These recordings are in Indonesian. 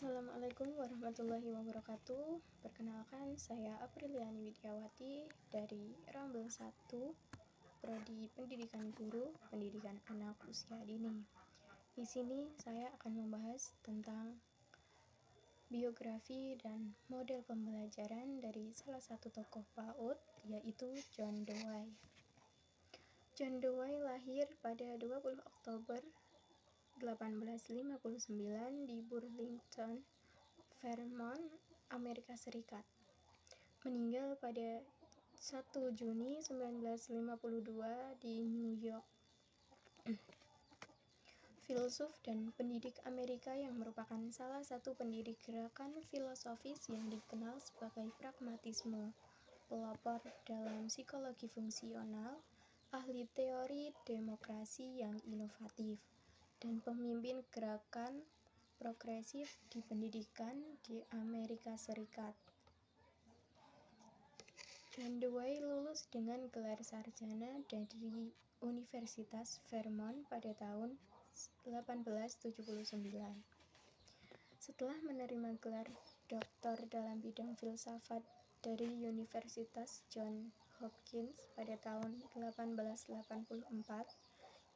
Assalamualaikum warahmatullahi wabarakatuh. Perkenalkan, saya Apriliani Widiawati dari Rambel 1, Prodi Pendidikan Guru, Pendidikan Anak Usia Dini. Di sini saya akan membahas tentang biografi dan model pembelajaran dari salah satu tokoh PAUD, yaitu John Dewey. John Dewey lahir pada 20 Oktober 1859 di Burlington, Vermont, Amerika Serikat. Meninggal pada 1 Juni 1952 di New York. Filsuf dan pendidik Amerika yang merupakan salah satu pendiri gerakan filosofis yang dikenal sebagai pragmatisme, pelopor dalam psikologi fungsional, ahli teori demokrasi yang inovatif, dan pemimpin gerakan progresif di pendidikan di Amerika Serikat. John Dewey lulus dengan gelar sarjana dari Universitas Vermont pada tahun 1879. Setelah menerima gelar doktor dalam bidang filsafat dari Universitas Johns Hopkins pada tahun 1884,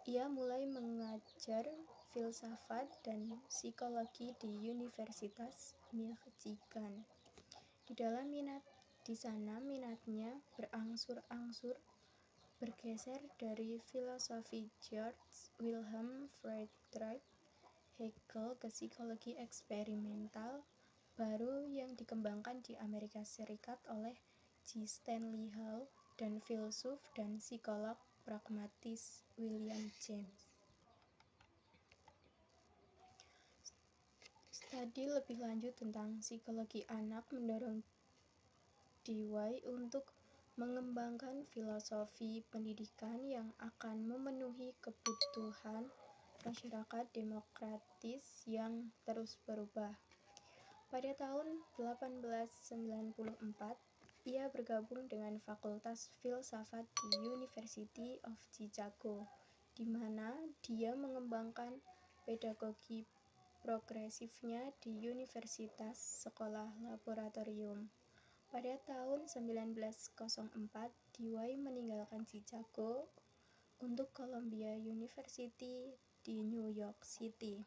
ia mulai mengajar filsafat dan psikologi di Universitas Michigan. Di sana minatnya berangsur-angsur bergeser dari filosofi George Wilhelm Friedrich Hegel ke psikologi eksperimental baru yang dikembangkan di Amerika Serikat oleh G. Stanley Hall dan filsuf dan psikolog pragmatis William James. Studi lebih lanjut tentang psikologi anak mendorong Dewey untuk mengembangkan filosofi pendidikan yang akan memenuhi kebutuhan masyarakat demokratis yang terus berubah. Pada tahun 1894, ia bergabung dengan Fakultas Filsafat di University of Chicago, di mana dia mengembangkan pedagogi progresifnya di Universitas Sekolah Laboratorium. Pada tahun 1904, Dewey meninggalkan Chicago untuk Columbia University di New York City,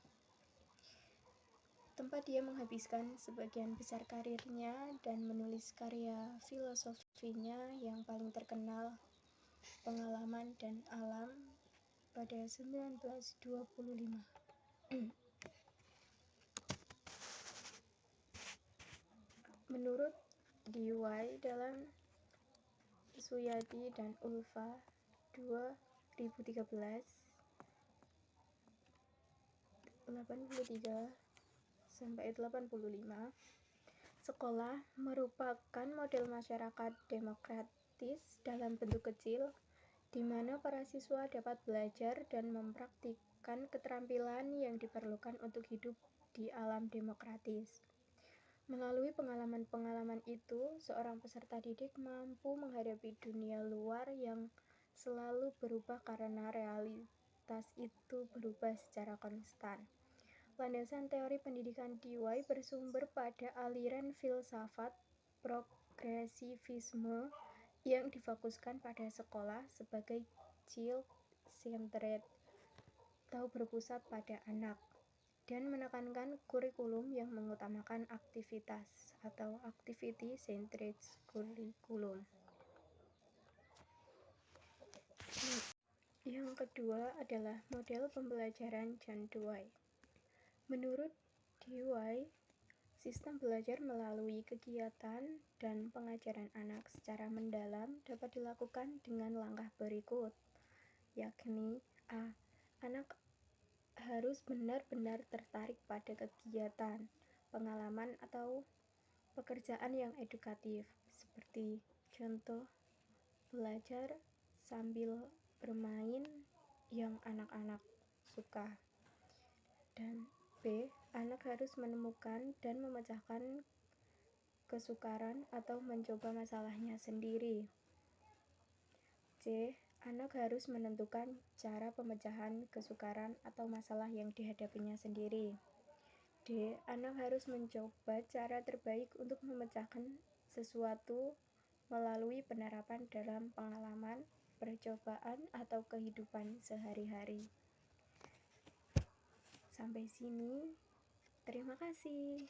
tempat dia menghabiskan sebagian besar karirnya dan menulis karya filosofinya yang paling terkenal, Pengalaman dan Alam, pada 1925. Menurut Dewey dalam Suyadi dan Ulfa 2013, 83-85, sekolah merupakan model masyarakat demokratis dalam bentuk kecil, di mana para siswa dapat belajar dan mempraktikkan keterampilan yang diperlukan untuk hidup di alam demokratis. Melalui pengalaman-pengalaman itu, seorang peserta didik mampu menghadapi dunia luar yang selalu berubah karena realitas itu berubah secara konstan. Landasan teori pendidikan Dewey bersumber pada aliran filsafat progresivisme yang difokuskan pada sekolah sebagai child-centered atau berpusat pada anak, dan menekankan kurikulum yang mengutamakan aktivitas atau activity-centered curriculum. Yang kedua adalah model pembelajaran John Dewey. Menurut Dewey, sistem belajar melalui kegiatan dan pengajaran anak secara mendalam dapat dilakukan dengan langkah berikut, yakni A. Anak harus benar-benar tertarik pada kegiatan, pengalaman, atau pekerjaan yang edukatif, seperti contoh belajar sambil bermain yang anak-anak suka. Dan B. Anak harus menemukan dan memecahkan kesukaran atau mencoba masalahnya sendiri. C. Anak harus menentukan cara pemecahan kesukaran atau masalah yang dihadapinya sendiri. D. Anak harus mencoba cara terbaik untuk memecahkan sesuatu melalui penerapan dalam pengalaman, percobaan, atau kehidupan sehari-hari. Sampai sini, terima kasih.